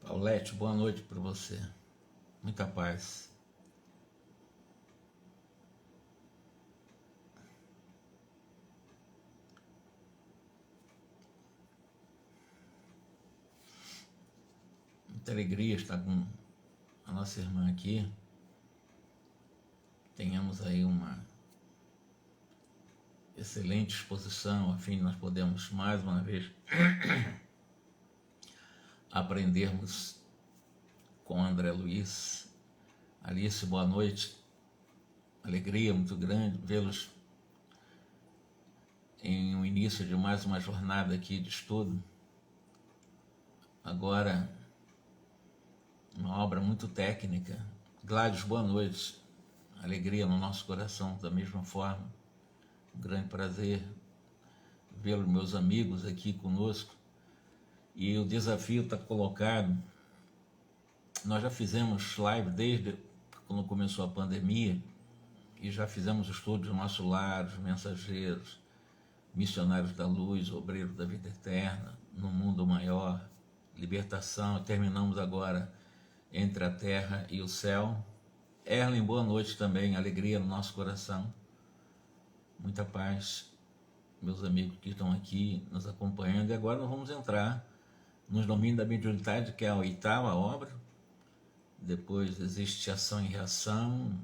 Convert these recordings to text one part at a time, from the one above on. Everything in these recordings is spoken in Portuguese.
Paulette, boa noite para você. Muita paz. Muita alegria estar com a nossa irmã aqui. Tenhamos aí uma excelente exposição, a fim de nós podermos mais uma vez aprendermos com André Luiz. Alice, boa noite. Alegria muito grande vê-los em um início de mais uma jornada aqui de estudo. Agora, uma obra muito técnica. Gladys, boa noite. Alegria no nosso coração da mesma forma. Um grande prazer vê-los, meus amigos, aqui conosco. E o desafio está colocado. Nós já fizemos live desde quando começou a pandemia e já fizemos estudos do nosso lar, os mensageiros, missionários da luz, obreiros da vida eterna, no mundo maior, libertação. Terminamos agora entre a terra e o céu. Erlen, boa noite também, alegria no nosso coração. Muita paz, meus amigos que estão aqui nos acompanhando. E agora nós vamos entrar nos domínios da mediunidade, que é a 8ª obra. Depois existe ação e reação,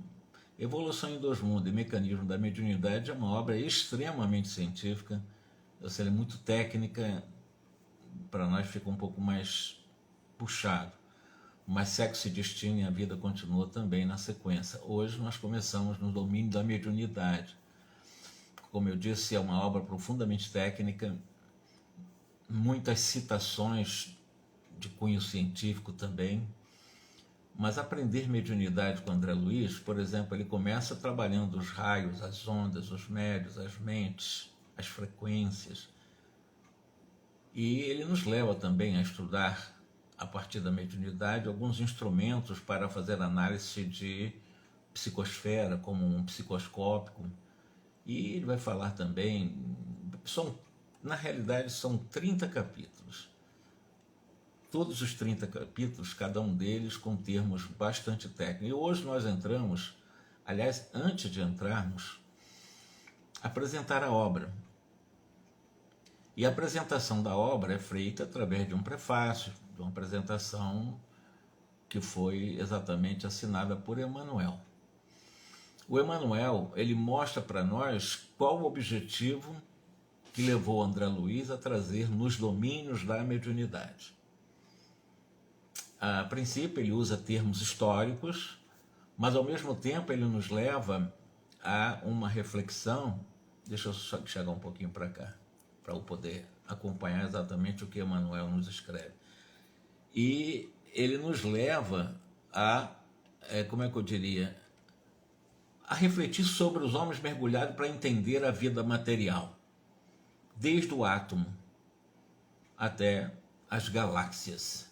evolução em 2 mundos e mecanismo da mediunidade. É uma obra extremamente científica, ou seja, muito técnica, para nós fica um pouco mais puxado. Mas sexo e destino e a vida continua também na sequência. Hoje nós começamos no domínio da mediunidade. Como eu disse, é uma obra profundamente técnica, muitas citações de cunho científico também. Mas aprender mediunidade com André Luiz, por exemplo, ele começa trabalhando os raios, as ondas, os médios, as mentes, as frequências. E ele nos leva também a estudar, a partir da mediunidade, alguns instrumentos para fazer análise de psicosfera, como um psicoscópico. E ele vai falar também, na realidade são 30 capítulos. Todos os 30 capítulos, cada um deles com termos bastante técnicos. E hoje nós entramos, aliás, antes de entrarmos, apresentar a obra. E a apresentação da obra é feita através de um prefácio, de uma apresentação que foi exatamente assinada por Emmanuel. O Emmanuel, ele mostra para nós qual o objetivo que levou André Luiz a trazer nos domínios da mediunidade. A princípio ele usa termos históricos, mas ao mesmo tempo ele nos leva a uma reflexão. Deixa eu só chegar um pouquinho para cá, para eu poder acompanhar exatamente o que Emmanuel nos escreve. E ele nos leva a, a refletir sobre os homens mergulhados para entender a vida material, desde o átomo até as galáxias.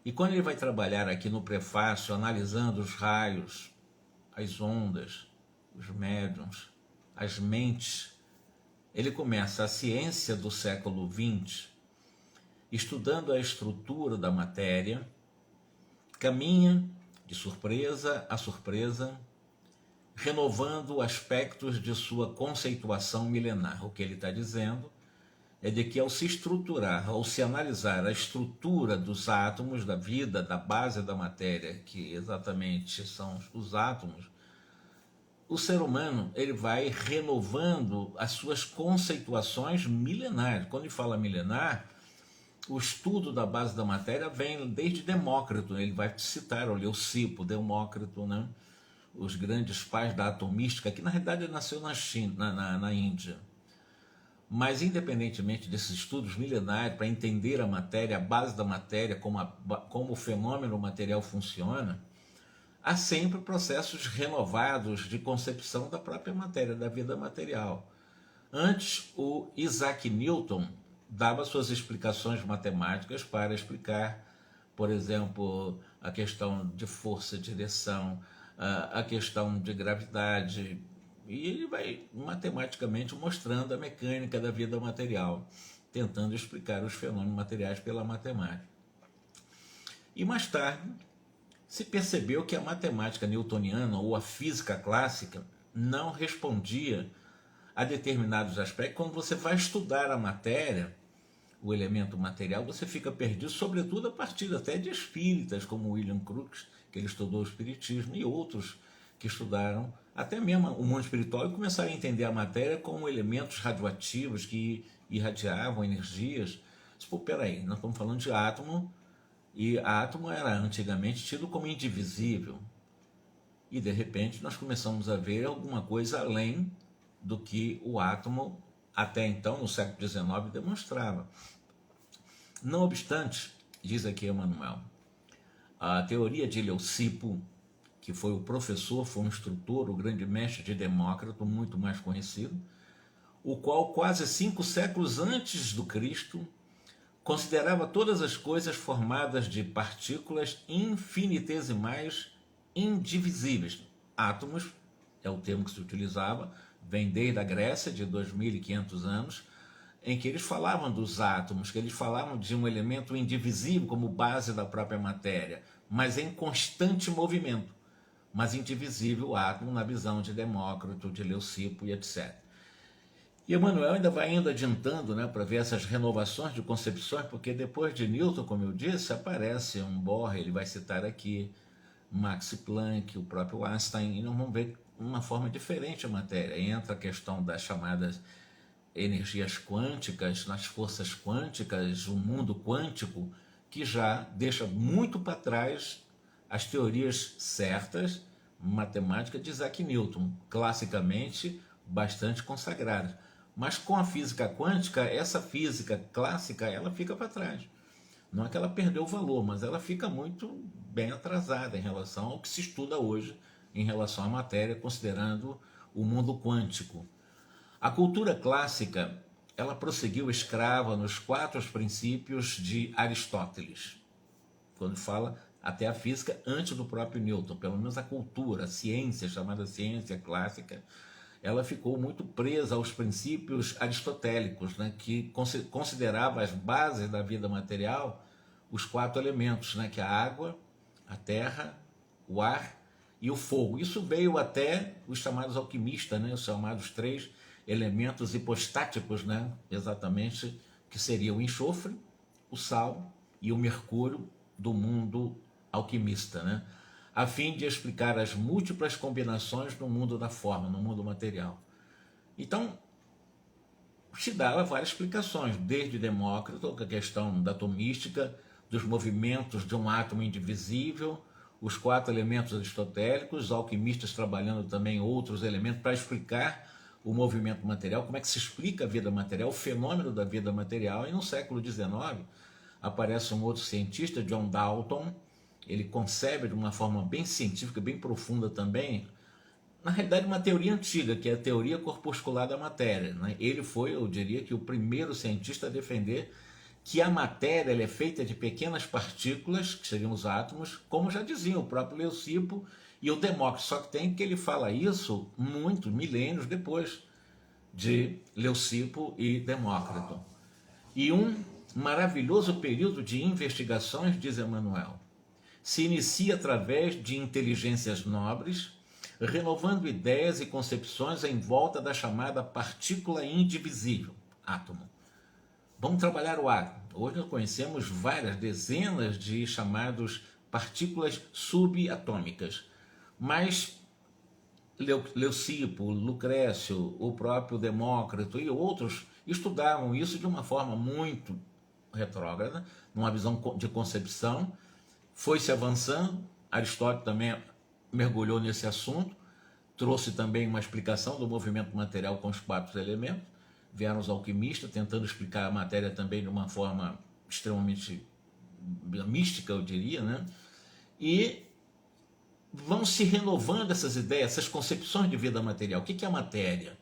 E quando ele vai trabalhar aqui no prefácio, analisando os raios, as ondas, os médiums, as mentes, ele começa a ciência do século XX, estudando a estrutura da matéria, caminha de surpresa a surpresa, renovando aspectos de sua conceituação milenar. O que ele está dizendo é de que ao se estruturar, ao se analisar a estrutura dos átomos da vida, da base da matéria, que exatamente são os átomos, o ser humano ele vai renovando as suas conceituações milenares. Quando ele fala milenar, o estudo da base da matéria vem desde Demócrito. Ele vai citar o Leucipo, Demócrito, né? Os grandes pais da atomística, que na realidade nasceu na China, na Índia. Mas independentemente desses estudos milenares para entender a matéria, a base da matéria, como o fenômeno material funciona, há sempre processos renovados de concepção da própria matéria, da vida material. Antes, o Isaac Newton dava suas explicações matemáticas para explicar, por exemplo, a questão de força e direção, a questão de gravidade, e ele vai matematicamente mostrando a mecânica da vida material, tentando explicar os fenômenos materiais pela matemática. E mais tarde se percebeu que a matemática newtoniana ou a física clássica não respondia a determinados aspectos. Quando você vai estudar a matéria, o elemento material, você fica perdido, sobretudo a partir até de espíritas, como William Crookes, que ele estudou o espiritismo, e outros que estudaram até mesmo o mundo espiritual e começaram a entender a matéria como elementos radioativos que irradiavam energias. Pô, peraí, nós estamos falando de átomo, e átomo era antigamente tido como indivisível. E de repente nós começamos a ver alguma coisa além do que o átomo até então, no século XIX, demonstrava. Não obstante, diz aqui Emmanuel, a teoria de Leucipo, que foi o professor, foi um instrutor, o grande mestre de Demócrito, muito mais conhecido, o qual quase 5 séculos antes do Cristo considerava todas as coisas formadas de partículas infinitesimais indivisíveis. Átomos é o termo que se utilizava, vem desde a Grécia, de 2.500 anos, em que eles falavam dos átomos, que eles falavam de um elemento indivisível como base da própria matéria, mas em constante movimento, mas indivisível o átomo na visão de Demócrito, de Leucipo e etc. E Emmanuel ainda vai indo adiantando, né, para ver essas renovações de concepções, porque depois de Newton, como eu disse, aparece um Bohr, ele vai citar aqui Max Planck, o próprio Einstein, e nós vamos ver uma forma diferente a matéria. Entra a questão das chamadas energias quânticas, nas forças quânticas, o mundo quântico, que já deixa muito para trás as teorias certas, matemáticas de Isaac Newton, classicamente bastante consagradas. Mas com a física quântica, essa física clássica, ela fica para trás. Não é que ela perdeu o valor, mas ela fica muito bem atrasada em relação ao que se estuda hoje em relação à matéria, considerando o mundo quântico. A cultura clássica, ela prosseguiu escrava nos 4 princípios de Aristóteles, quando fala até a física antes do próprio Newton, pelo menos a cultura, a ciência, chamada ciência clássica, ela ficou muito presa aos princípios aristotélicos, né, que considerava as bases da vida material os 4 elementos, né, que é a água, a terra, o ar e o fogo. Isso veio até os chamados alquimistas, né, os chamados 3 elementos hipostáticos, né, exatamente, que seriam o enxofre, o sal e o mercúrio do mundo alquimista, né, a fim de explicar as múltiplas combinações no mundo da forma, no mundo material. Então, se dava várias explicações, desde Demócrito, a questão da atomística, dos movimentos de um átomo indivisível, os 4 elementos aristotélicos, os alquimistas trabalhando também outros elementos para explicar o movimento material, como é que se explica a vida material, o fenômeno da vida material. E no século XIX aparece um outro cientista, John Dalton. Ele concebe de uma forma bem científica, bem profunda também, na realidade uma teoria antiga, que é a teoria corpuscular da matéria, né? Ele foi, eu diria, que o primeiro cientista a defender que a matéria ela é feita de pequenas partículas, que seriam os átomos, como já diziam o próprio Leucipo e o Demócrito. Só que tem que ele fala isso muitos milênios depois de Leucipo e Demócrito. E um maravilhoso período de investigações, diz Emmanuel, se inicia através de inteligências nobres, renovando ideias e concepções em volta da chamada partícula indivisível, átomo. Vamos trabalhar o átomo. Hoje nós conhecemos várias dezenas de chamadas partículas subatômicas, mas Leucipo, Lucrécio, o próprio Demócrito e outros estudavam isso de uma forma muito retrógrada, numa visão de concepção. Foi-se avançando, Aristóteles também mergulhou nesse assunto, trouxe também uma explicação do movimento material com os 4 elementos, vieram os alquimistas tentando explicar a matéria também de uma forma extremamente mística, eu diria, né? E vão se renovando essas ideias, essas concepções de vida material. O que é a matéria?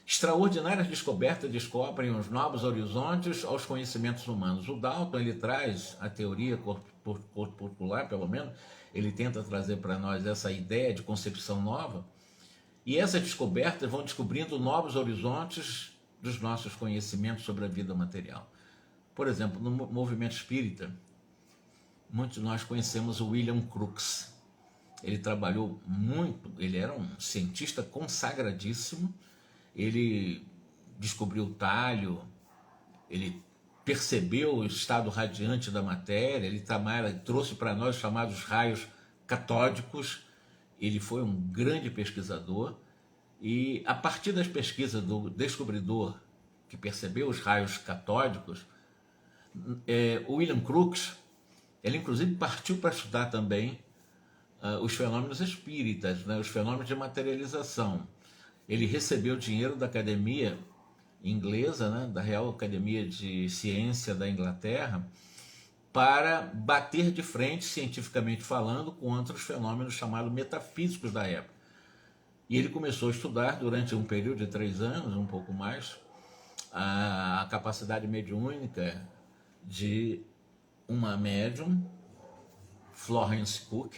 Extraordinárias descobertas descobrem os novos horizontes aos conhecimentos humanos. O Dalton ele traz a teoria corpuscular, pelo menos, ele tenta trazer para nós essa ideia de concepção nova, e essas descobertas vão descobrindo novos horizontes dos nossos conhecimentos sobre a vida material. Por exemplo, no movimento espírita, muitos de nós conhecemos o William Crookes. Ele trabalhou muito, ele era um cientista consagradíssimo, ele descobriu o talho, ele percebeu o estado radiante da matéria, ele trouxe para nós os chamados raios catódicos. Ele foi um grande pesquisador e, a partir das pesquisas do descobridor que percebeu os raios catódicos, o William Crookes, ele inclusive partiu para estudar também os fenômenos espíritas, né, os fenômenos de materialização. Ele recebeu dinheiro da academia inglesa, né, da Real Academia de Ciência da Inglaterra, para bater de frente, cientificamente falando, contra os fenômenos chamados metafísicos da época. E ele começou a estudar durante um período de 3 anos, um pouco mais, a capacidade mediúnica de uma médium, Florence Cook.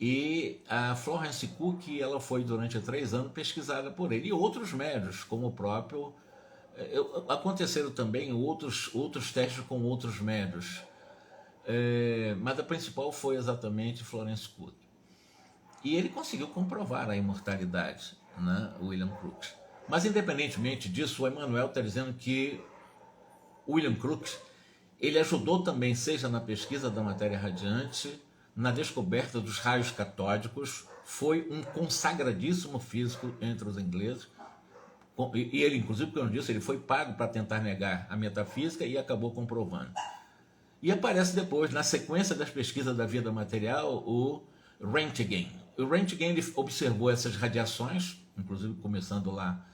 E a Florence Cook, ela foi durante 3 anos pesquisada por ele, e outros médios, como o próprio... Aconteceram também outros testes com outros médios, mas a principal foi exatamente Florence Cook. E ele conseguiu comprovar a imortalidade, né, William Crookes. Mas, independentemente disso, o Emmanuel está dizendo que William Crookes, ele ajudou também, seja na pesquisa da matéria radiante, na descoberta dos raios catódicos, foi um consagradíssimo físico entre os ingleses, e ele, inclusive, como eu disse, ele foi pago para tentar negar a metafísica e acabou comprovando. E aparece depois, na sequência das pesquisas da vida material, o Röntgen. O Röntgen, ele observou essas radiações, inclusive começando lá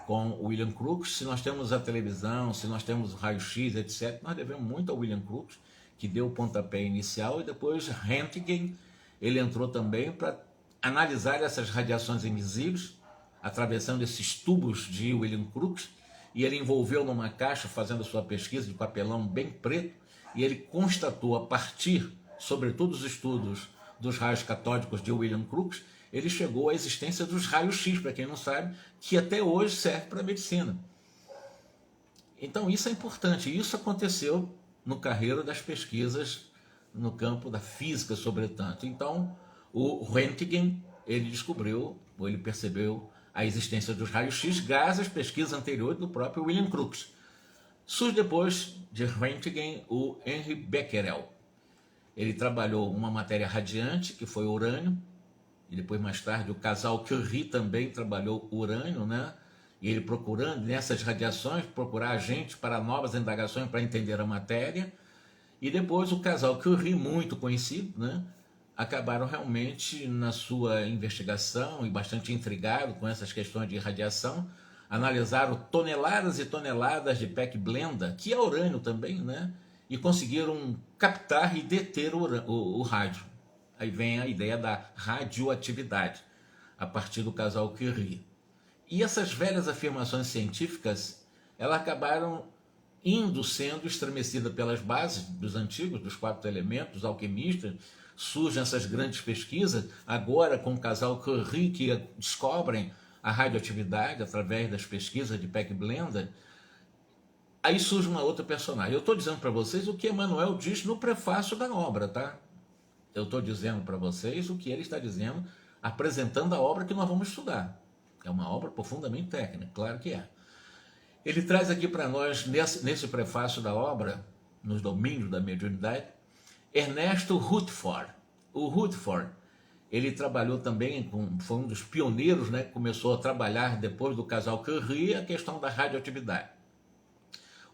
com o William Crookes. Se nós temos a televisão, se nós temos o raio-x, etc., nós devemos muito ao William Crookes, que deu o pontapé inicial, e depois Röntgen, ele entrou também para analisar essas radiações invisíveis, atravessando esses tubos de William Crookes, e ele envolveu numa caixa, fazendo a sua pesquisa de papelão bem preto, e ele constatou, a partir, sobretudo, dos estudos dos raios catódicos de William Crookes, ele chegou à existência dos raios-x, para quem não sabe, que até hoje serve para a medicina. Então isso é importante, isso aconteceu no carreiro das pesquisas no campo da física, sobretudo. Então, o Röntgen, ele descobriu, ou ele percebeu a existência dos raios-x graças às pesquisas anteriores do próprio William Crookes. Surge depois de Röntgen o Henri Becquerel. Ele trabalhou uma matéria radiante, que foi o urânio, e depois, mais tarde, o casal Curie também trabalhou o urânio, né? E ele procurando, nessas radiações, procurar agentes para novas indagações para entender a matéria. E depois o casal Curie, muito conhecido, né? Acabaram realmente na sua investigação, e bastante intrigado com essas questões de radiação, analisaram toneladas e toneladas de Peck Blenda, que é urânio também, né? E conseguiram captar e deter o rádio. Aí vem a ideia da radioatividade, a partir do casal Curie. E essas velhas afirmações científicas, elas acabaram sendo estremecidas pelas bases dos antigos, dos 4 elementos, dos alquimistas. Surgem essas grandes pesquisas, agora com o casal Curie, que descobrem a radioatividade através das pesquisas de Peck Blenda. Aí surge uma outra personagem. Eu estou dizendo para vocês o que Emmanuel diz no prefácio da obra, tá? Eu estou dizendo para vocês o que ele está dizendo, apresentando a obra que nós vamos estudar. É uma obra profundamente técnica, claro que é. Ele traz aqui para nós, nesse prefácio da obra, nos domínios da mediunidade, Ernesto Rutherford. O Rutherford, ele trabalhou também, foi um dos pioneiros, né, que começou a trabalhar depois do casal Curie a questão da radioatividade.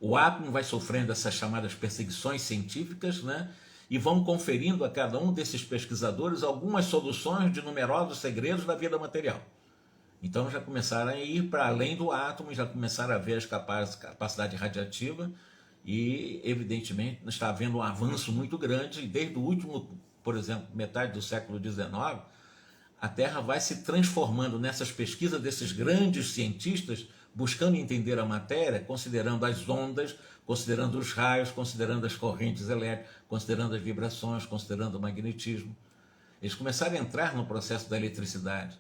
O átomo vai sofrendo essas chamadas perseguições científicas, né, e vão conferindo a cada um desses pesquisadores algumas soluções de numerosos segredos da vida material. Então já começaram a ir para além do átomo, já começaram a ver a capacidade radiativa, e evidentemente está havendo um avanço muito grande, e desde o último, por exemplo, metade do século XIX, a Terra vai se transformando nessas pesquisas desses grandes cientistas, buscando entender a matéria, considerando as ondas, considerando os raios, considerando as correntes elétricas, considerando as vibrações, considerando o magnetismo. Eles começaram a entrar no processo da eletricidade,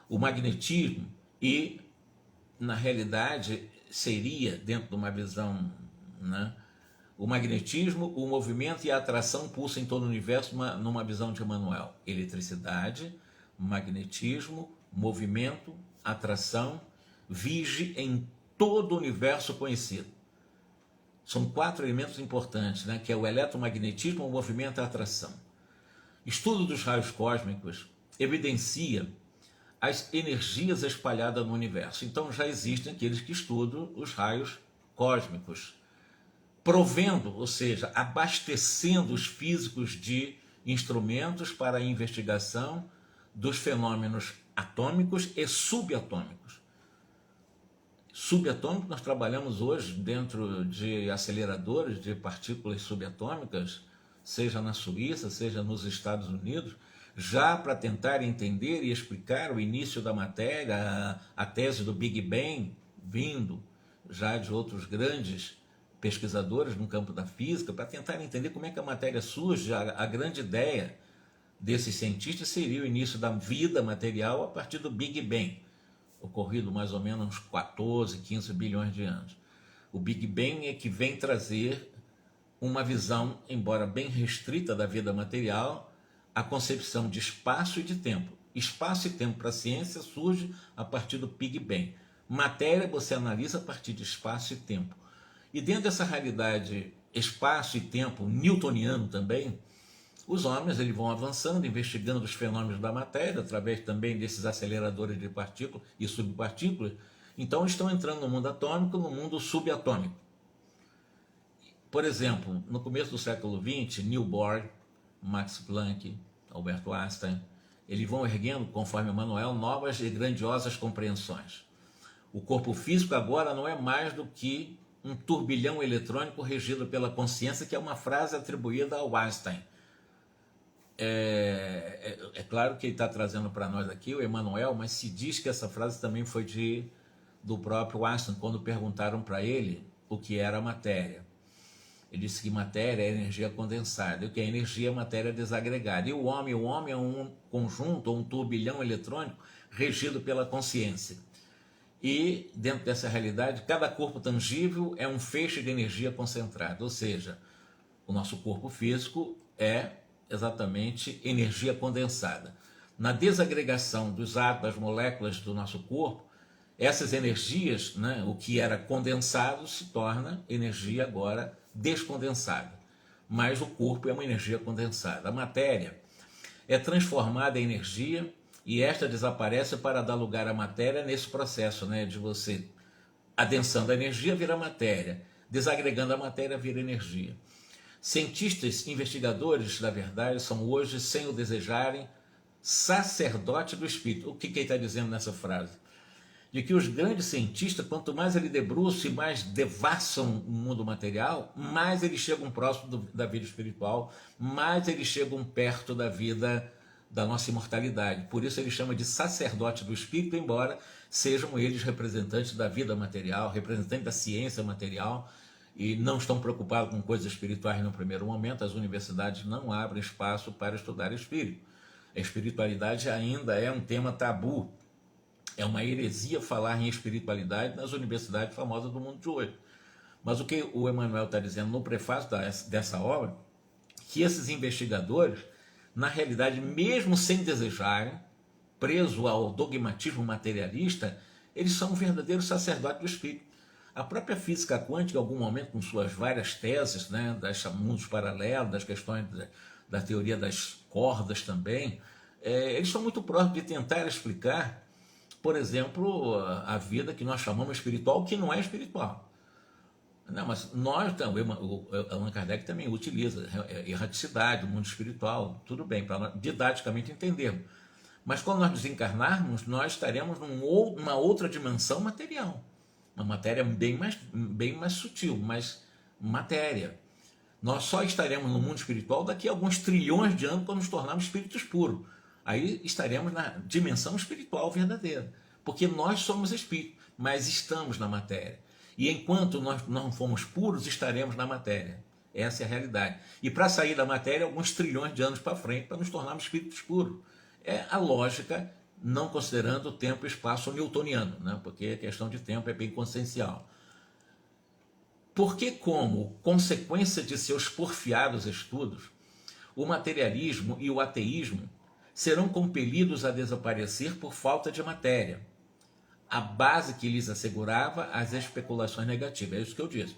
o magnetismo, e na realidade seria, dentro de uma visão, né, O magnetismo, o movimento e a atração pulsam em todo o universo numa visão de Emmanuel. Eletricidade, magnetismo, movimento, atração, vige em todo o universo conhecido. São 4 elementos importantes, né? Que é o eletromagnetismo, o movimento e a atração. Estudo dos raios cósmicos evidencia as energias espalhadas no universo. Então já existem aqueles que estudam os raios cósmicos, provendo, ou seja, abastecendo os físicos de instrumentos para a investigação dos fenômenos atômicos e subatômicos. Subatômico, nós trabalhamos hoje dentro de aceleradores de partículas subatômicas, seja na Suíça, seja nos Estados Unidos, já para tentar entender e explicar o início da matéria, a tese do Big Bang, vindo já de outros grandes pesquisadores no campo da física, para tentar entender como é que a matéria surge. A grande ideia desses cientistas seria o início da vida material a partir do Big Bang, ocorrido mais ou menos uns 14, 15 bilhões de anos. O Big Bang é que vem trazer uma visão, embora bem restrita, da vida material, a concepção de espaço e de tempo. Espaço e tempo para a ciência surge a partir do Big Bang. Matéria você analisa a partir de espaço e tempo. E dentro dessa realidade espaço e tempo newtoniano também, os homens eles vão avançando, investigando os fenômenos da matéria, através também desses aceleradores de partículas e subpartículas. Então estão entrando no mundo atômico, no mundo subatômico. Por exemplo, no começo do século XX, Niels Bohr, Max Planck, Albert Einstein, eles vão erguendo, conforme Emmanuel, novas e grandiosas compreensões. O corpo físico agora não é mais do que um turbilhão eletrônico regido pela consciência, que é uma frase atribuída ao Einstein. É claro que ele está trazendo para nós aqui o Emmanuel, mas se diz que essa frase também foi do próprio Einstein, quando perguntaram para ele o que era a matéria. Ele disse que matéria é energia condensada, e o que é energia é matéria desagregada. E o homem é um conjunto, ou um turbilhão eletrônico regido pela consciência. E dentro dessa realidade, cada corpo tangível é um feixe de energia concentrada, ou seja, o nosso corpo físico é exatamente energia condensada. Na desagregação dos átomos, das moléculas do nosso corpo, essas energias, né, o que era condensado se torna energia agora descondensada, mas o corpo é uma energia condensada. A matéria é transformada em energia e esta desaparece para dar lugar à matéria nesse processo, né, de você adensando a energia vira matéria, desagregando a matéria vira energia. Cientistas investigadores, na verdade, são hoje, sem o desejarem, sacerdote do espírito. O que ele está dizendo nessa frase? De que os grandes cientistas, quanto mais eles debruçam e mais devassam o mundo material, mais eles chegam próximo da vida espiritual, mais eles chegam perto da vida da nossa imortalidade. Por isso ele chama de sacerdote do espírito, embora sejam eles representantes da vida material, representantes da ciência material, e não estão preocupados com coisas espirituais no primeiro momento. As universidades não abrem espaço para estudar espírito. A espiritualidade ainda é um tema tabu. É uma heresia falar em espiritualidade nas universidades famosas do mundo de hoje. Mas o que o Emmanuel está dizendo no prefácio dessa obra, que esses investigadores, na realidade, mesmo sem desejarem, presos ao dogmatismo materialista, eles são verdadeiros sacerdotes do espírito. A própria física quântica, em algum momento, com suas várias teses, né, das mundos paralelos, das questões da teoria das cordas também, eles são muito próximos de tentar explicar, por exemplo, a vida que nós chamamos espiritual, que não é espiritual. Não, mas nós, o Allan Kardec também utiliza erraticidade, o mundo espiritual, tudo bem, para nós didaticamente entendermos. Mas quando nós desencarnarmos, nós estaremos numa outra dimensão material. Uma matéria bem mais sutil, mas matéria. Nós só estaremos no mundo espiritual daqui a alguns trilhões de anos quando nos tornarmos espíritos puros. Aí estaremos na dimensão espiritual verdadeira, porque nós somos espírito, mas estamos na matéria. E enquanto nós não formos puros, estaremos na matéria. Essa é a realidade. E para sair da matéria, alguns trilhões de anos para frente, para nos tornarmos espíritos puros. É a lógica, não considerando o tempo e espaço newtoniano, né? Porque a questão de tempo é bem consciencial. Porque, como consequência de seus porfiados estudos, o materialismo e o ateísmo serão compelidos a desaparecer por falta de matéria, a base que lhes assegurava as especulações negativas. É isso que eu disse.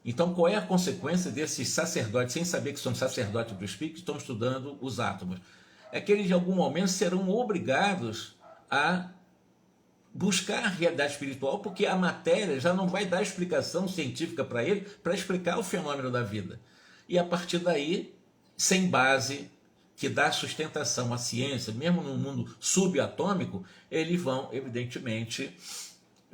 Então, qual é a consequência desses sacerdotes, sem saber que são sacerdotes do Espírito, que estão estudando os átomos? É que eles, de algum momento, serão obrigados a buscar a realidade espiritual, porque a matéria já não vai dar explicação científica para ele, para explicar o fenômeno da vida. E a partir daí, sem base que dá sustentação à ciência, mesmo no mundo subatômico, eles vão, evidentemente,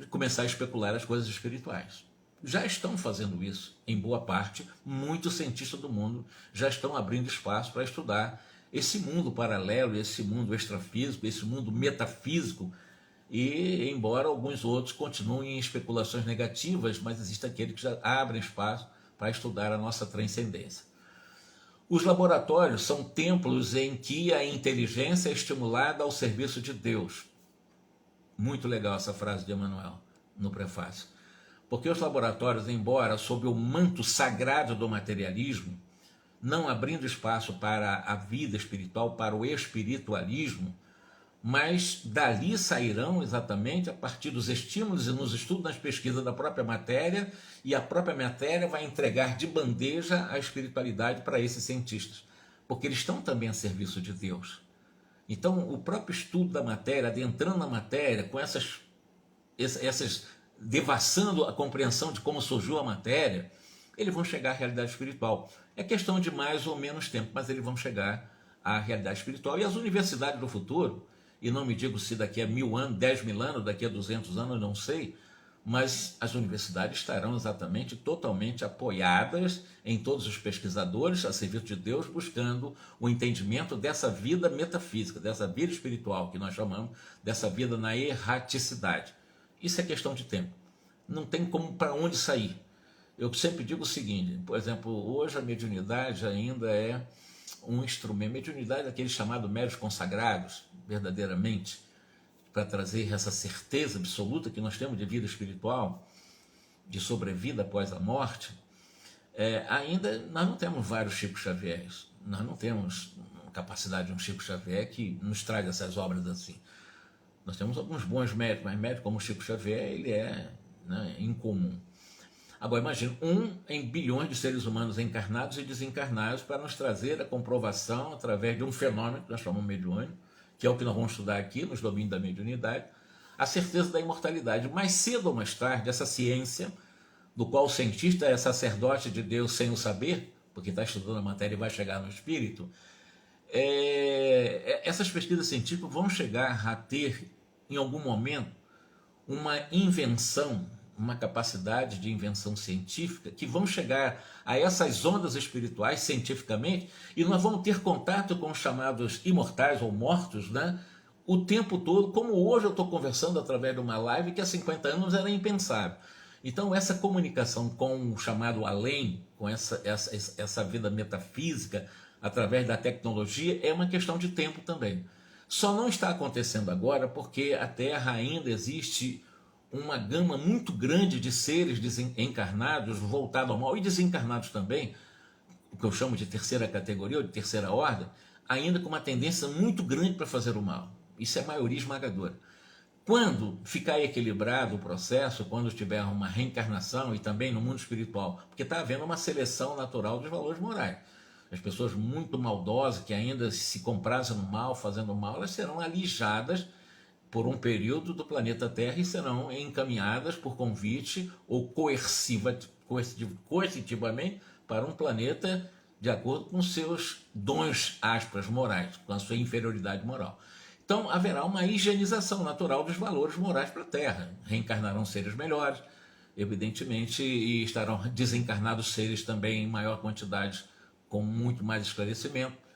começar a especular as coisas espirituais. Já estão fazendo isso, em boa parte, muitos cientistas do mundo já estão abrindo espaço para estudar esse mundo paralelo, esse mundo extrafísico, esse mundo metafísico, e embora alguns outros continuem em especulações negativas, mas existe aqueles que já abrem espaço para estudar a nossa transcendência. Os laboratórios são templos em que a inteligência é estimulada ao serviço de Deus. Muito legal essa frase de Emmanuel no prefácio. Porque os laboratórios, embora sob o manto sagrado do materialismo, não abrindo espaço para a vida espiritual, para o espiritualismo, mas dali sairão exatamente a partir dos estímulos e nos estudos, nas pesquisas da própria matéria, e a própria matéria vai entregar de bandeja a espiritualidade para esses cientistas, porque eles estão também a serviço de Deus. Então, o próprio estudo da matéria, adentrando na matéria, com essas devassando a compreensão de como surgiu a matéria, eles vão chegar à realidade espiritual. É questão de mais ou menos tempo, mas eles vão chegar à realidade espiritual. E as universidades do futuro, e não me digo se daqui a 1000 anos, 10.000 anos, daqui a 200 anos, não sei, mas as universidades estarão exatamente totalmente apoiadas em todos os pesquisadores a serviço de Deus, buscando o entendimento dessa vida metafísica, dessa vida espiritual que nós chamamos, dessa vida na erraticidade. Isso é questão de tempo. Não tem como para onde sair. Eu sempre digo o seguinte, por exemplo, hoje a mediunidade ainda é um instrumento. Mediunidade é aquele chamado médios consagrados, verdadeiramente, para trazer essa certeza absoluta que nós temos de vida espiritual, de sobrevida após a morte. Ainda nós não temos vários Chico Xavieres, nós não temos capacidade de um Chico Xavier que nos traga essas obras assim. Nós temos alguns bons médicos, mas médico como Chico Xavier, ele é, né, incomum. Agora, imagine, 1 em bilhões de seres humanos encarnados e desencarnados para nos trazer a comprovação através de um fenômeno que nós chamamos mediúnico, que é o que nós vamos estudar aqui nos domínios da mediunidade, a certeza da imortalidade. Mais cedo ou mais tarde, essa ciência, do qual o cientista é sacerdote de Deus sem o saber, porque está estudando a matéria e vai chegar no espírito, essas pesquisas científicas vão chegar a ter, em algum momento, uma invenção, uma capacidade de invenção científica, que vão chegar a essas ondas espirituais cientificamente, e nós vamos ter contato com os chamados imortais ou mortos, né, o tempo todo, como hoje eu estou conversando através de uma live que há 50 anos era impensável. Então essa comunicação com o chamado além, com essa vida metafísica, através da tecnologia, é uma questão de tempo também. Só não está acontecendo agora porque a Terra ainda existe uma gama muito grande de seres desencarnados, voltados ao mal, e desencarnados também, o que eu chamo de terceira categoria, ou de terceira ordem, ainda com uma tendência muito grande para fazer o mal. Isso é a maioria esmagadora. Quando ficar equilibrado o processo, quando tiver uma reencarnação, e também no mundo espiritual, porque está havendo uma seleção natural dos valores morais. As pessoas muito maldosas, que ainda se comprazem no mal, fazendo mal, elas serão alijadas por um período do planeta Terra e serão encaminhadas por convite ou coercitivamente para um planeta de acordo com seus dons, aspas, morais, com a sua inferioridade moral. Então haverá uma higienização natural dos valores morais para a Terra. Reencarnarão seres melhores, evidentemente, e estarão desencarnados seres também em maior quantidade, com muito mais esclarecimento.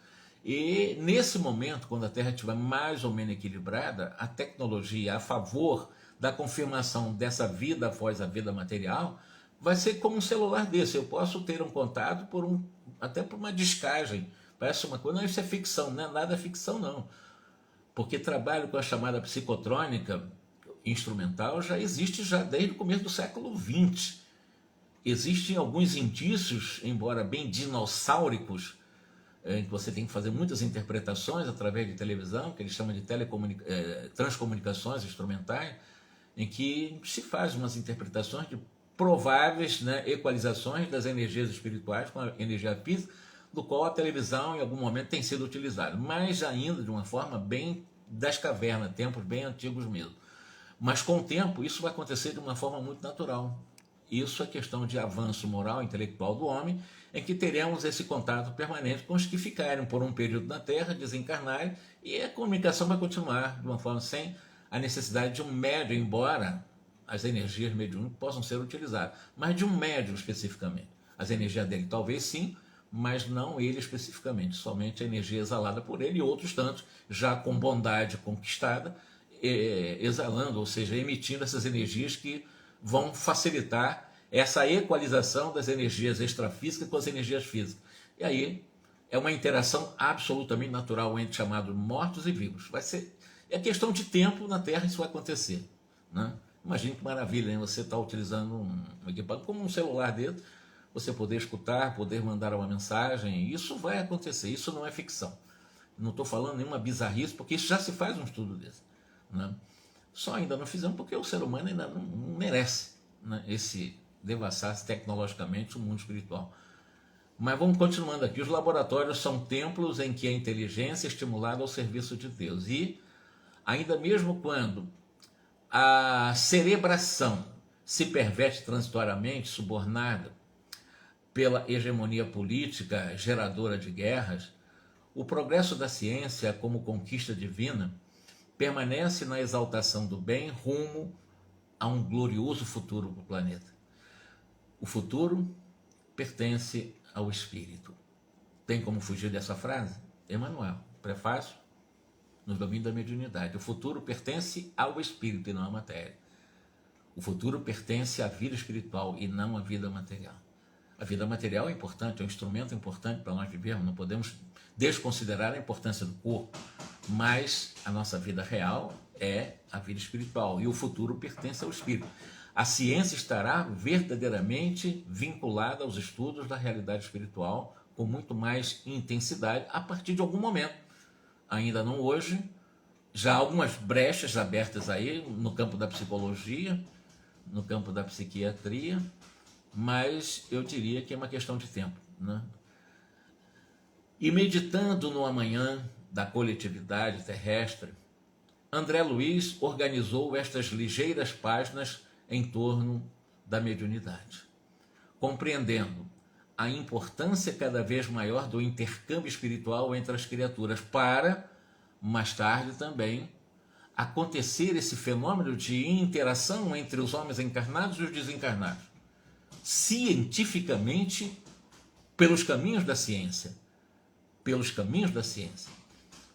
E nesse momento, quando a Terra estiver mais ou menos equilibrada, a tecnologia a favor da confirmação dessa vida após a vida material vai ser como um celular desse. Eu posso ter um contato até por uma descagem. Parece uma coisa, não, isso é ficção, não é nada ficção não. Porque trabalho com a chamada psicotrônica instrumental já existe já desde o começo do século XX. existem alguns indícios, embora bem dinossáuricos, em que você tem que fazer muitas interpretações através de televisão, que eles chamam de transcomunicações instrumentais, em que se faz umas interpretações de prováveis, né, equalizações das energias espirituais com a energia física, do qual a televisão em algum momento tem sido utilizada, mas ainda de uma forma bem das cavernas, tempos bem antigos mesmo. Mas com o tempo isso vai acontecer de uma forma muito natural. Isso é questão de avanço moral e intelectual do homem, em que teremos esse contato permanente com os que ficarem por um período na Terra, desencarnarem, e a comunicação vai continuar de uma forma sem a necessidade de um médium, embora as energias mediúnicas possam ser utilizadas, mas de um médium especificamente. As energias dele talvez sim, mas não ele especificamente, somente a energia exalada por ele e outros tantos, já com bondade conquistada, exalando, ou seja, emitindo essas energias que vão facilitar essa equalização das energias extrafísicas com as energias físicas. E aí é uma interação absolutamente natural entre chamados mortos e vivos. É questão de tempo na Terra isso vai acontecer, né? Imagine que maravilha, hein? Você está utilizando um equipamento como um celular dele, você poder escutar, poder mandar uma mensagem, isso vai acontecer, isso não é ficção. Não estou falando nenhuma bizarrice, porque isso já se faz um estudo desse, né? Só ainda não fizemos porque o ser humano ainda não merece, né, esse devassar tecnologicamente o mundo espiritual. Mas vamos continuando aqui. Os laboratórios são templos em que a inteligência é estimulada ao serviço de Deus. E ainda mesmo quando a cerebração se perverte transitoriamente, subornada pela hegemonia política geradora de guerras, o progresso da ciência como conquista divina permanece na exaltação do bem rumo a um glorioso futuro para o planeta. O futuro pertence ao Espírito. Tem como fugir dessa frase? Emmanuel, prefácio, nos domínios da mediunidade. O futuro pertence ao Espírito e não à matéria. O futuro pertence à vida espiritual e não à vida material. A vida material é importante, é um instrumento importante para nós vivermos, não podemos desconsiderar a importância do corpo, mas a nossa vida real é a vida espiritual e o futuro pertence ao Espírito. A ciência estará verdadeiramente vinculada aos estudos da realidade espiritual com muito mais intensidade a partir de algum momento. Ainda não hoje, já há algumas brechas abertas aí no campo da psicologia, no campo da psiquiatria, mas eu diria que é uma questão de tempo, né? E meditando no amanhã da coletividade terrestre, André Luiz organizou estas ligeiras páginas em torno da mediunidade, compreendendo a importância cada vez maior do intercâmbio espiritual entre as criaturas para, mais tarde também, acontecer esse fenômeno de interação entre os homens encarnados e os desencarnados, cientificamente, pelos caminhos da ciência. Pelos caminhos da ciência.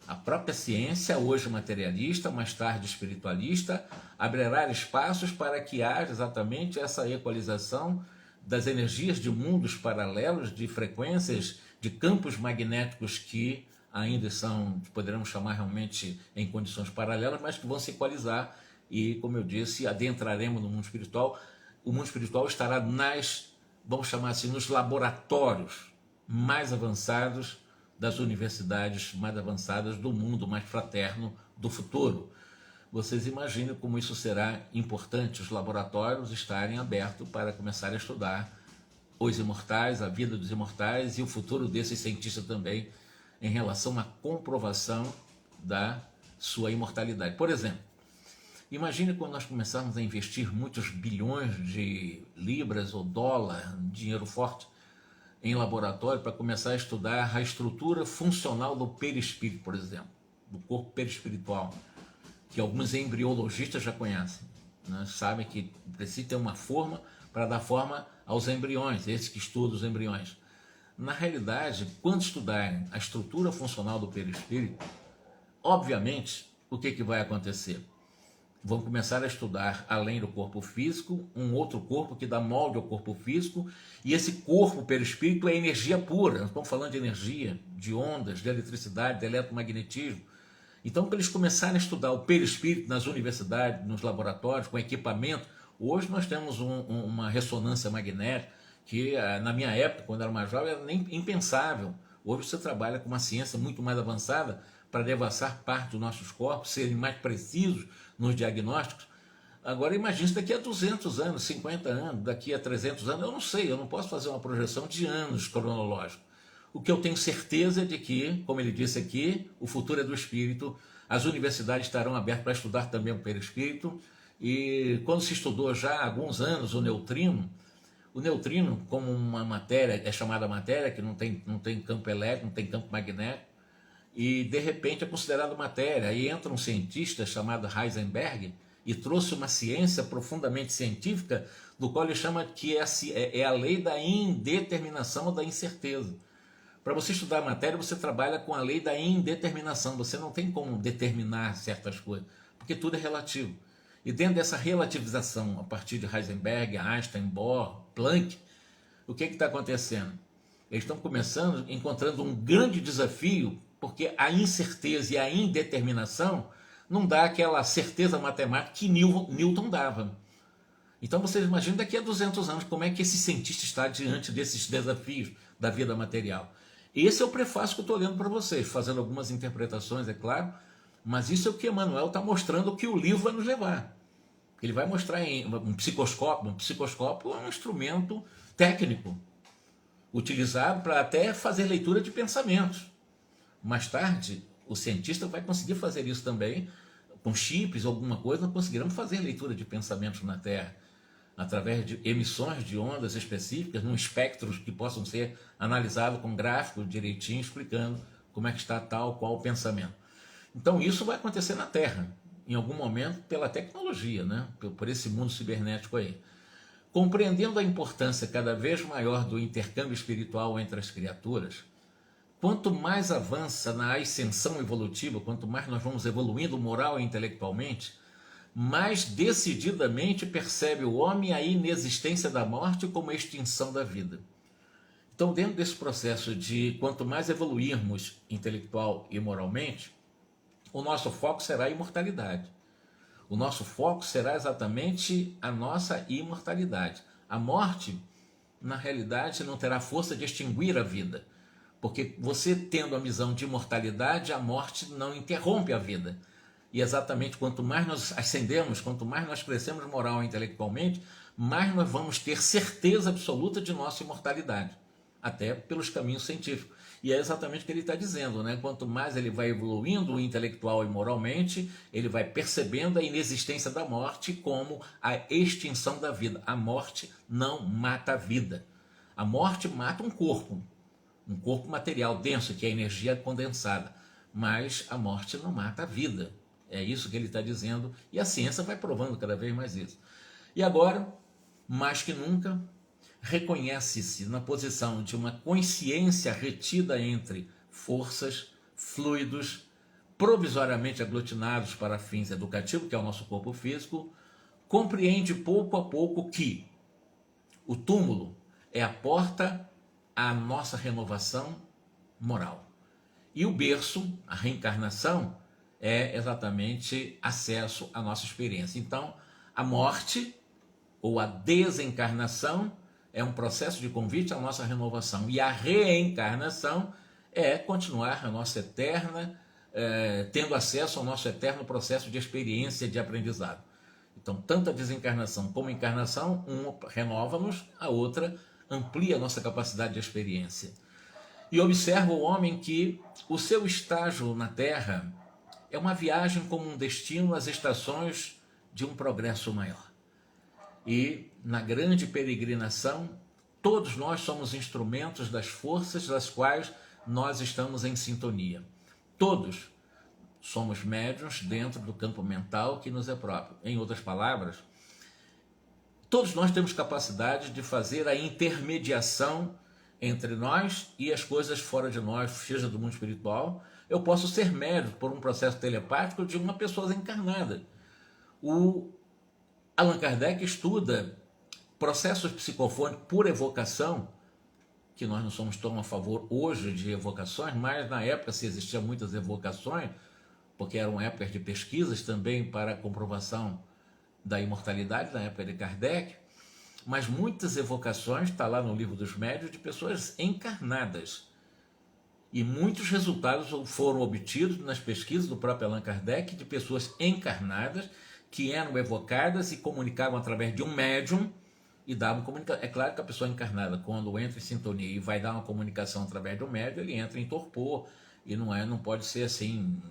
A própria ciência, hoje materialista, mais tarde espiritualista, abrirá espaços para que haja exatamente essa equalização das energias de mundos paralelos, de frequências, de campos magnéticos que ainda são, poderemos chamar realmente em condições paralelas, mas que vão se equalizar e, como eu disse, adentraremos no mundo espiritual. O mundo espiritual estará vamos chamar assim, nos laboratórios mais avançados das universidades mais avançadas do mundo mais fraterno do futuro. Vocês imaginem como isso será importante, os laboratórios estarem abertos para começar a estudar os imortais, a vida dos imortais e o futuro desses cientistas também em relação à comprovação da sua imortalidade. Por exemplo, imagine quando nós começarmos a investir muitos bilhões de libras ou dólar, dinheiro forte, em laboratório para começar a estudar a estrutura funcional do perispírito, por exemplo, do corpo perispiritual, que alguns embriologistas já conhecem, né? Sabem que precisa ter uma forma para dar forma aos embriões, esses que estudam os embriões. Na realidade, quando estudarem a estrutura funcional do perispírito, obviamente, o que vai acontecer? Vão começar a estudar, além do corpo físico, um outro corpo que dá molde ao corpo físico, e esse corpo perispírito é energia pura. Nós estamos falando de energia, de ondas, de eletricidade, de eletromagnetismo. Então, para eles começarem a estudar o perispírito nas universidades, nos laboratórios, com equipamento, Hoje nós temos uma ressonância magnética que na minha época, quando eu era mais jovem, era nem impensável. Hoje você trabalha com uma ciência muito mais avançada para devassar parte dos nossos corpos, serem mais precisos nos diagnósticos. Agora imagine daqui a 200 anos, 50 anos, daqui a 300 anos, eu não sei, eu não posso fazer uma projeção de anos cronológicos. O que eu tenho certeza é de que, como ele disse aqui, o futuro é do espírito, as universidades estarão abertas para estudar também o perispírito, e quando se estudou já há alguns anos o neutrino como uma matéria, é chamada matéria, que não tem campo elétrico, não tem campo magnético, e de repente é considerado matéria. Aí entra um cientista chamado Heisenberg e trouxe uma ciência profundamente científica, do qual ele chama que é a lei da indeterminação ou da incerteza. Para você estudar a matéria, você trabalha com a lei da indeterminação, você não tem como determinar certas coisas, porque tudo é relativo. E dentro dessa relativização, a partir de Heisenberg, Einstein, Bohr, Planck, o que está acontecendo? Eles estão começando, encontrando um grande desafio, porque a incerteza e a indeterminação não dá aquela certeza matemática que Newton dava. Então vocês imaginam daqui a 200 anos como é que esse cientista está diante desses desafios da vida material. Esse é o prefácio que eu estou lendo para vocês, fazendo algumas interpretações, é claro, mas isso é o que Emmanuel está mostrando que o livro vai nos levar. Ele vai mostrar em um psicoscópio. Um psicoscópio é um instrumento técnico, utilizado para até fazer leitura de pensamentos. Mais tarde, o cientista vai conseguir fazer isso também, com chips, alguma coisa, nós conseguiremos fazer leitura de pensamentos na Terra, através de emissões de ondas específicas, num espectro que possam ser analisados com gráficos direitinho, explicando como é que está tal qual o pensamento. Então isso vai acontecer na Terra, em algum momento, pela tecnologia, né? Por esse mundo cibernético aí. Compreendendo a importância cada vez maior do intercâmbio espiritual entre as criaturas, quanto mais avança na ascensão evolutiva, quanto mais nós vamos evoluindo moral e intelectualmente, mais decididamente percebe o homem a inexistência da morte como a extinção da vida. Então, dentro desse processo de quanto mais evoluirmos intelectual e moralmente, o nosso foco será a imortalidade. O nosso foco será exatamente a nossa imortalidade. A morte, na realidade, não terá força de extinguir a vida, porque você tendo a visão de imortalidade, a morte não interrompe a vida. E exatamente quanto mais nós ascendemos, quanto mais nós crescemos moral e intelectualmente, mais nós vamos ter certeza absoluta de nossa imortalidade, até pelos caminhos científicos. E é exatamente o que ele está dizendo, né? Quanto mais ele vai evoluindo intelectual e moralmente, ele vai percebendo a inexistência da morte como a extinção da vida. A morte não mata a vida. A morte mata um corpo material denso, que é a energia condensada. Mas a morte não mata a vida. É isso que ele está dizendo, e a ciência vai provando cada vez mais isso. E agora, mais que nunca, reconhece-se na posição de uma consciência retida entre forças, fluidos, provisoriamente aglutinados para fins educativos, que é o nosso corpo físico, compreende pouco a pouco que o túmulo é a porta à nossa renovação moral. E o berço, a reencarnação, é exatamente acesso à nossa experiência. Então, a morte ou a desencarnação é um processo de convite à nossa renovação. E a reencarnação é continuar a nossa eterna, tendo acesso ao nosso eterno processo de experiência, de aprendizado. Então, tanto a desencarnação como a encarnação, uma renova-nos, a outra amplia a nossa capacidade de experiência. E observa o homem que o seu estágio na Terra é uma viagem como um destino às estações de um progresso maior. E na grande peregrinação, todos nós somos instrumentos das forças das quais nós estamos em sintonia. Todos somos médiuns dentro do campo mental que nos é próprio. Em outras palavras, todos nós temos capacidade de fazer a intermediação entre nós e as coisas fora de nós, seja do mundo espiritual. Eu posso ser médium por um processo telepático de uma pessoa encarnada. O Allan Kardec estuda processos psicofônicos por evocação, que nós não somos tão a favor hoje de evocações, mas na época se existiam muitas evocações, porque eram épocas de pesquisas também para comprovação da imortalidade, na época de Kardec, mas muitas evocações, está lá no livro dos médiuns, de pessoas encarnadas. E muitos resultados foram obtidos nas pesquisas do próprio Allan Kardec de pessoas encarnadas que eram evocadas e comunicavam através de um médium e davam comunicação. É claro que a pessoa encarnada, quando entra em sintonia e vai dar uma comunicação através do médium, ele entra em torpor e não pode ser assim.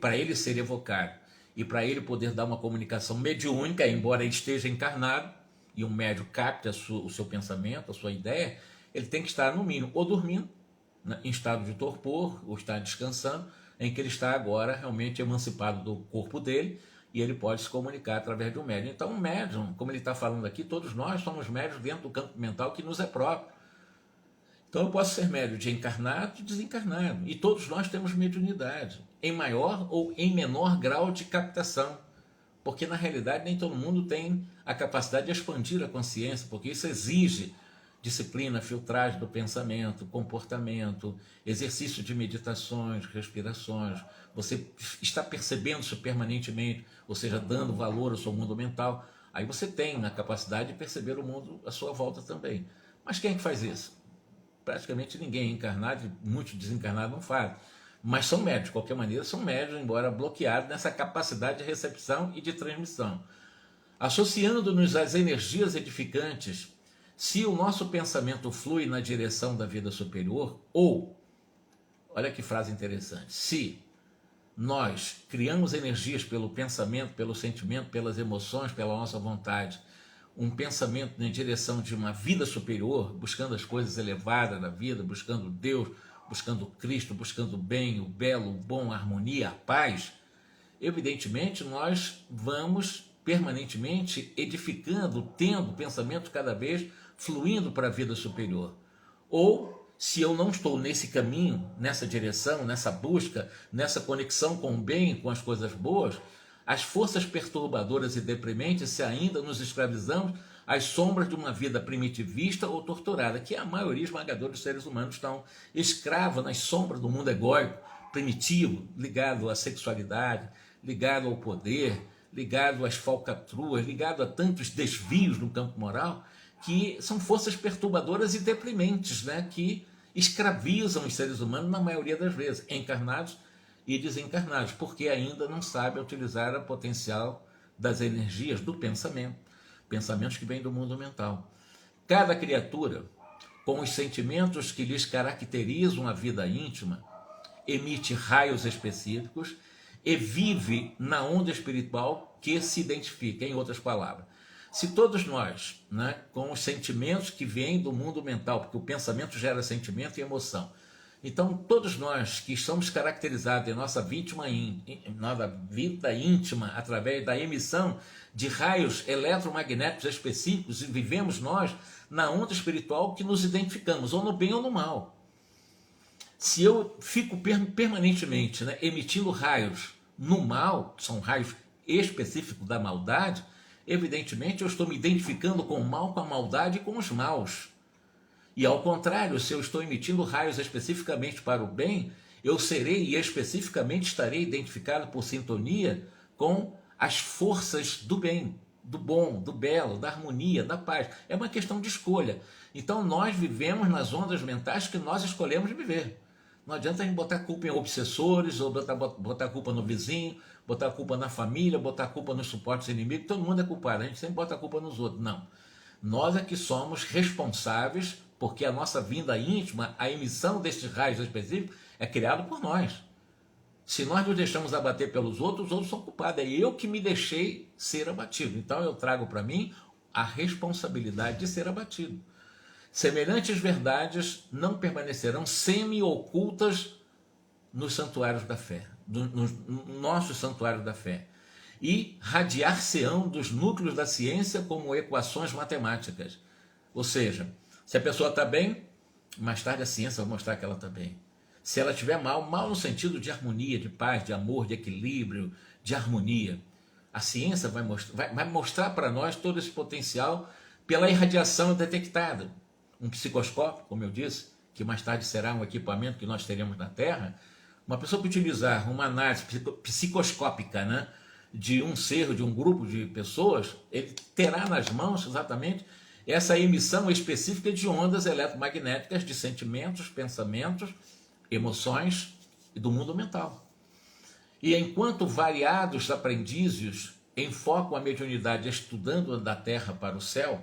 Para ele ser evocado e para ele poder dar uma comunicação mediúnica, embora ele esteja encarnado e um médium capte o seu pensamento, a sua ideia, ele tem que estar no mínimo ou dormindo, em estado de torpor, ou está descansando, em que ele está agora realmente emancipado do corpo dele e ele pode se comunicar através de um médium. Então, um médium, como ele está falando aqui, todos nós somos médios dentro do campo mental que nos é próprio. Então, eu posso ser médium de encarnado e desencarnado, e todos nós temos mediunidade, em maior ou em menor grau de captação, porque na realidade nem todo mundo tem a capacidade de expandir a consciência, porque isso exige disciplina, filtragem do pensamento, comportamento, exercício de meditações, respirações. Você está percebendo-se permanentemente, ou seja, dando valor ao seu mundo mental. Aí você tem a capacidade de perceber o mundo à sua volta também. Mas quem é que faz isso? Praticamente ninguém. Encarnado e muitos desencarnados não fazem. Mas são médios, de qualquer maneira, são médios, embora bloqueados nessa capacidade de recepção e de transmissão. Associando-nos às energias edificantes, se o nosso pensamento flui na direção da vida superior, ou, olha que frase interessante, se nós criamos energias pelo pensamento, pelo sentimento, pelas emoções, pela nossa vontade, um pensamento na direção de uma vida superior, buscando as coisas elevadas da vida, buscando Deus, buscando Cristo, buscando o bem, o belo, o bom, a harmonia, a paz, evidentemente nós vamos permanentemente edificando, tendo pensamento cada vez fluindo para a vida superior. Ou, se eu não estou nesse caminho, nessa direção, nessa busca, nessa conexão com o bem, com as coisas boas, as forças perturbadoras e deprimentes, se ainda nos escravizamos às sombras de uma vida primitivista ou torturada, que a maioria esmagadora dos seres humanos estão escravos nas sombras do mundo egóico, primitivo, ligado à sexualidade, ligado ao poder, ligado às falcatruas, ligado a tantos desvios no campo moral, que são forças perturbadoras e deprimentes, né? Que escravizam os seres humanos na maioria das vezes, encarnados e desencarnados, porque ainda não sabem utilizar o potencial das energias do pensamento, pensamentos que vêm do mundo mental. Cada criatura, com os sentimentos que lhes caracterizam a vida íntima, emite raios específicos e vive na onda espiritual que se identifica. Em outras palavras, se todos nós, né, com os sentimentos que vêm do mundo mental, porque o pensamento gera sentimento e emoção, então todos nós que estamos caracterizados em nossa vida íntima através da emissão de raios eletromagnéticos específicos, e vivemos nós na onda espiritual que nos identificamos, ou no bem ou no mal. Se eu fico permanentemente, né, emitindo raios no mal, são raios específicos da maldade, evidentemente eu estou me identificando com o mal, com a maldade e com os maus. E ao contrário, se eu estou emitindo raios especificamente para o bem, eu serei e especificamente estarei identificado por sintonia com as forças do bem, do bom, do belo, da harmonia, da paz. É uma questão de escolha. Então nós vivemos nas ondas mentais que nós escolhemos viver. Não adianta a gente botar culpa em obsessores, ou botar culpa no vizinho, botar culpa na família, botar culpa nos suportes inimigos. Todo mundo é culpado, a gente sempre bota a culpa nos outros. Não. Nós é que somos responsáveis, porque a nossa vinda íntima, a emissão destes raios específicos, é criada por nós. Se nós nos deixamos abater pelos outros, os outros são culpados. É eu que me deixei ser abatido. Então eu trago para mim a responsabilidade de ser abatido. Semelhantes verdades não permanecerão semi-ocultas nos santuários da fé, nos nossos santuários da fé, e radiar-se-ão dos núcleos da ciência como equações matemáticas. Ou seja, se a pessoa está bem, mais tarde a ciência vai mostrar que ela está bem. Se ela estiver mal, mal no sentido de harmonia, de paz, de amor, de equilíbrio, de harmonia, a ciência vai mostrar para nós todo esse potencial pela irradiação detectada. Um psicoscópio, como eu disse, que mais tarde será um equipamento que nós teremos na Terra, uma pessoa que utilizar uma análise psicoscópica, né, de um ser, de um grupo de pessoas, ele terá nas mãos exatamente essa emissão específica de ondas eletromagnéticas de sentimentos, pensamentos, emoções e do mundo mental. E enquanto variados aprendizes enfocam a mediunidade estudando da terra para o céu,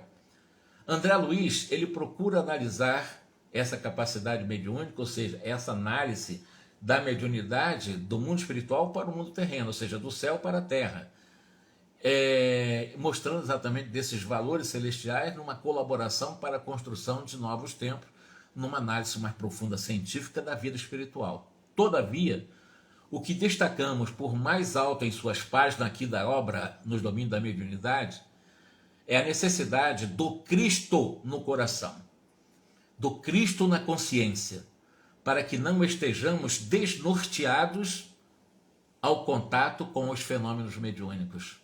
André Luiz, ele procura analisar essa capacidade mediúnica, ou seja, essa análise da mediunidade do mundo espiritual para o mundo terreno, ou seja, do céu para a terra, mostrando exatamente desses valores celestiais numa colaboração para a construção de novos tempos, numa análise mais profunda científica da vida espiritual. Todavia, o que destacamos por mais alto em suas páginas aqui da obra, nos domínios da mediunidade, é a necessidade do Cristo no coração, do Cristo na consciência, para que não estejamos desnorteados ao contato com os fenômenos mediúnicos.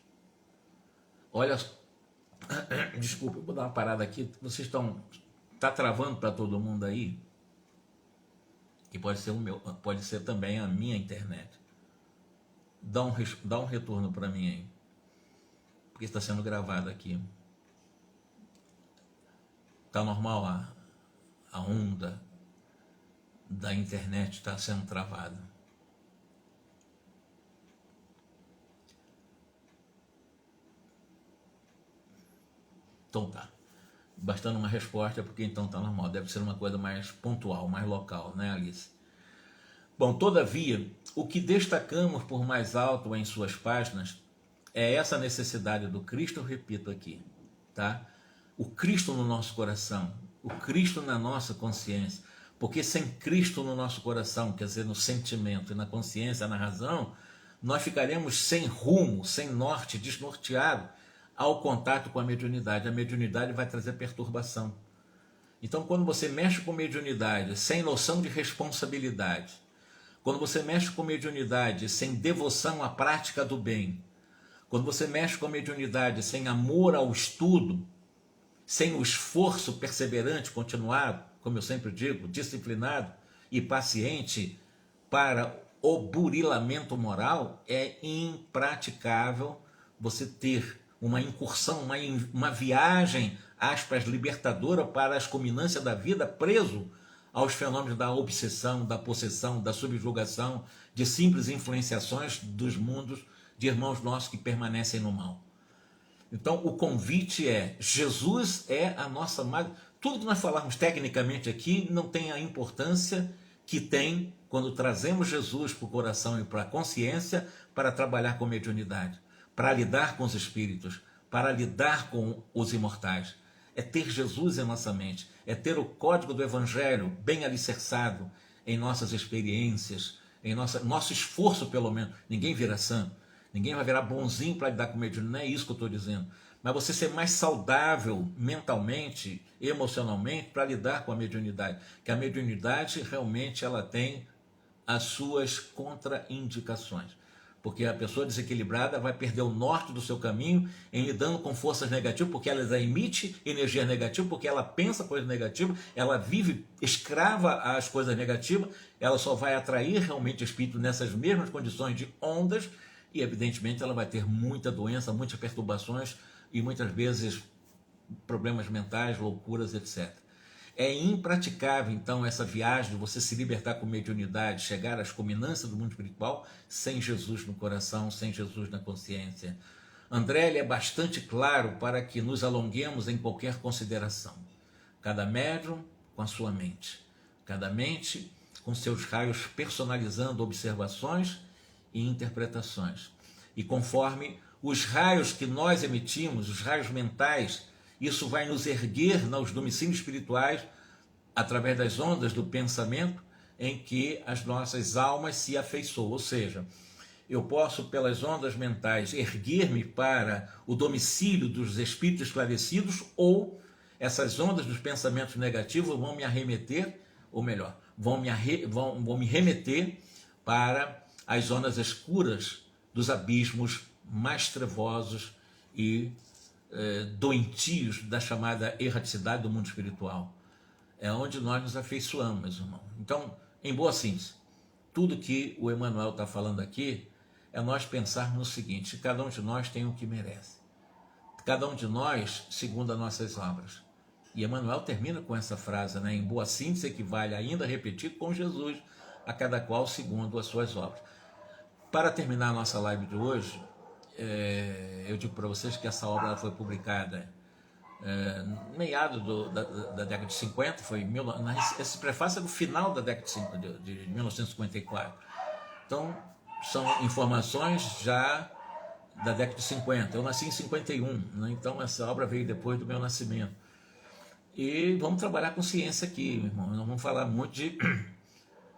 Olha, desculpa, eu vou dar uma parada aqui, vocês está travando para todo mundo aí? Que pode ser pode ser também a minha internet. Dá um retorno para mim aí, porque está sendo gravado aqui. Está normal a onda da internet está sendo travada. Então tá. Bastando uma resposta, porque então está normal. Deve ser uma coisa mais pontual, mais local, né, Alice? Bom, todavia, o que destacamos por mais alto em suas páginas é essa necessidade do Cristo, eu repito aqui, tá? O Cristo no nosso coração, o Cristo na nossa consciência, porque sem Cristo no nosso coração, quer dizer, no sentimento e na consciência, na razão, nós ficaremos sem rumo, sem norte, desnorteado ao contato com a mediunidade. A mediunidade vai trazer perturbação. Então, quando você mexe com mediunidade sem noção de responsabilidade, quando você mexe com mediunidade sem devoção à prática do bem, quando você mexe com a mediunidade sem amor ao estudo, sem o esforço perseverante, continuado, como eu sempre digo, disciplinado e paciente para o burilamento moral, é impraticável você ter uma incursão, uma viagem, aspas, libertadora para as culminâncias da vida, preso aos fenômenos da obsessão, da possessão, da subjugação, de simples influenciações dos mundos de irmãos nossos que permanecem no mal. Então, o convite é, Jesus é a nossa... Tudo que nós falarmos tecnicamente aqui não tem a importância que tem quando trazemos Jesus para o coração e para a consciência para trabalhar com mediunidade, para lidar com os espíritos, para lidar com os imortais. É ter Jesus em nossa mente, é ter o código do Evangelho bem alicerçado em nossas experiências, em nosso esforço pelo menos. Ninguém vira santo, ninguém vai virar bonzinho para lidar com mediunidade, não é isso que eu estou dizendo. Mas você ser mais saudável mentalmente, emocionalmente, para lidar com a mediunidade. Que a mediunidade realmente ela tem as suas contraindicações. Porque a pessoa desequilibrada vai perder o norte do seu caminho em lidando com forças negativas, porque ela emite energia negativa, porque ela pensa coisas negativas, ela vive escrava às coisas negativas, ela só vai atrair realmente espírito nessas mesmas condições de ondas e, evidentemente, ela vai ter muita doença, muitas perturbações e muitas vezes problemas mentais, loucuras, etc. É impraticável, então, essa viagem de você se libertar com mediunidade, chegar às culminâncias do mundo espiritual sem Jesus no coração, sem Jesus na consciência. André ele é bastante claro para que nos alonguemos em qualquer consideração. Cada médium com a sua mente. Cada mente com seus raios personalizando observações e interpretações. E conforme os raios que nós emitimos, os raios mentais, isso vai nos erguer nos domicílios espirituais através das ondas do pensamento em que as nossas almas se afeiçoam. Ou seja, eu posso, pelas ondas mentais, erguer-me para o domicílio dos espíritos esclarecidos, ou essas ondas dos pensamentos negativos vão me arremeter, ou melhor, vão me remeter para as zonas escuras dos abismos mais trevosos e doentios da chamada erraticidade do mundo espiritual. É onde nós nos afeiçoamos, meus irmãos. Então, em boa síntese, tudo que o Emmanuel está falando aqui é nós pensarmos no seguinte: cada um de nós tem o que merece. Cada um de nós, segundo as nossas obras. E Emmanuel termina com essa frase, né? Em boa síntese, equivale ainda a repetir com Jesus, a cada qual segundo as suas obras. Para terminar a nossa live de hoje, eu digo para vocês que essa obra foi publicada no meado da década de 50, esse prefácio é do final da década de 1954. Então, são informações já da década de 50. Eu nasci em 51, né? Então essa obra veio depois do meu nascimento. E vamos trabalhar com ciência aqui, meu irmão. Nós vamos falar muito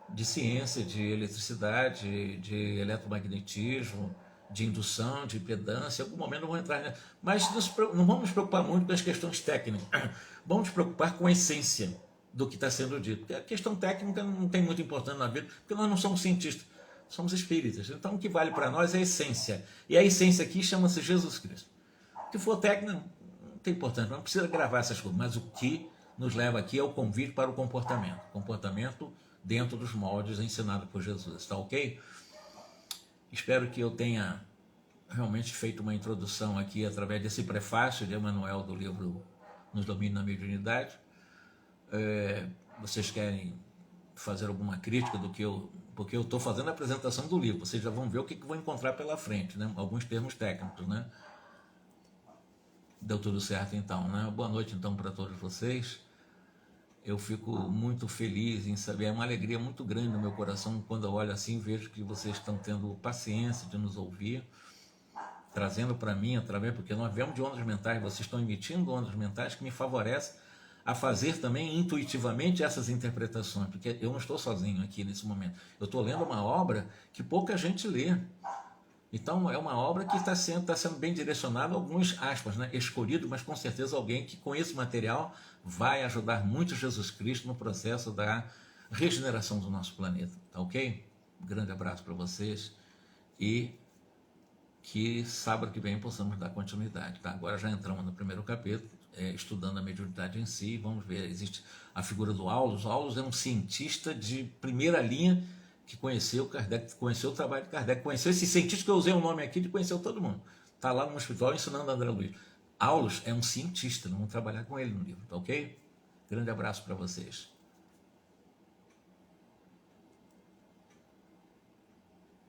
de ciência, de eletricidade, de eletromagnetismo, de indução, de impedância. Em algum momento não vou entrar nessa. Mas não vamos nos preocupar muito com as questões técnicas. Vamos nos preocupar com a essência do que está sendo dito. Porque a questão técnica não tem muita importância na vida, porque nós não somos cientistas, somos espíritas. Então o que vale para nós é a essência. E a essência aqui chama-se Jesus Cristo. O que for técnico não tem importância, não precisa gravar essas coisas. Mas o que nos leva aqui é o convite para o comportamento. Comportamento dentro dos moldes ensinados por Jesus. Está ok? Espero que eu tenha realmente feito uma introdução aqui através desse prefácio de Emmanuel do livro Nos Domínios da Mediunidade. Vocês querem fazer alguma crítica do que porque eu estou fazendo a apresentação do livro, vocês já vão ver o que vão encontrar pela frente, né? Alguns termos técnicos, né? Deu tudo certo então, né? Boa noite então para todos vocês. Eu fico muito feliz em saber, é uma alegria muito grande no meu coração quando eu olho assim e vejo que vocês estão tendo paciência de nos ouvir, trazendo para mim através, porque nós vemos de ondas mentais, vocês estão emitindo ondas mentais que me favorecem a fazer também intuitivamente essas interpretações, porque eu não estou sozinho aqui nesse momento. Eu estou lendo uma obra que pouca gente lê. Então é uma obra que está sendo bem direcionada, alguns aspas, né, escolhido, mas com certeza alguém que com esse material vai ajudar muito Jesus Cristo no processo da regeneração do nosso planeta. Tá ok? Um grande abraço para vocês e que sábado que vem possamos dar continuidade. Tá? Agora já entramos no primeiro capítulo, estudando a mediunidade em si. Vamos ver, existe a figura do Aulus. O Aulus é um cientista de primeira linha que conheceu Kardec, conheceu o trabalho de Kardec, conheceu esse cientista que eu usei o nome aqui, de conheceu todo mundo. Está lá no hospital ensinando André Luiz. Aulus é um cientista, não vamos trabalhar com ele no livro, tá ok? Grande abraço para vocês.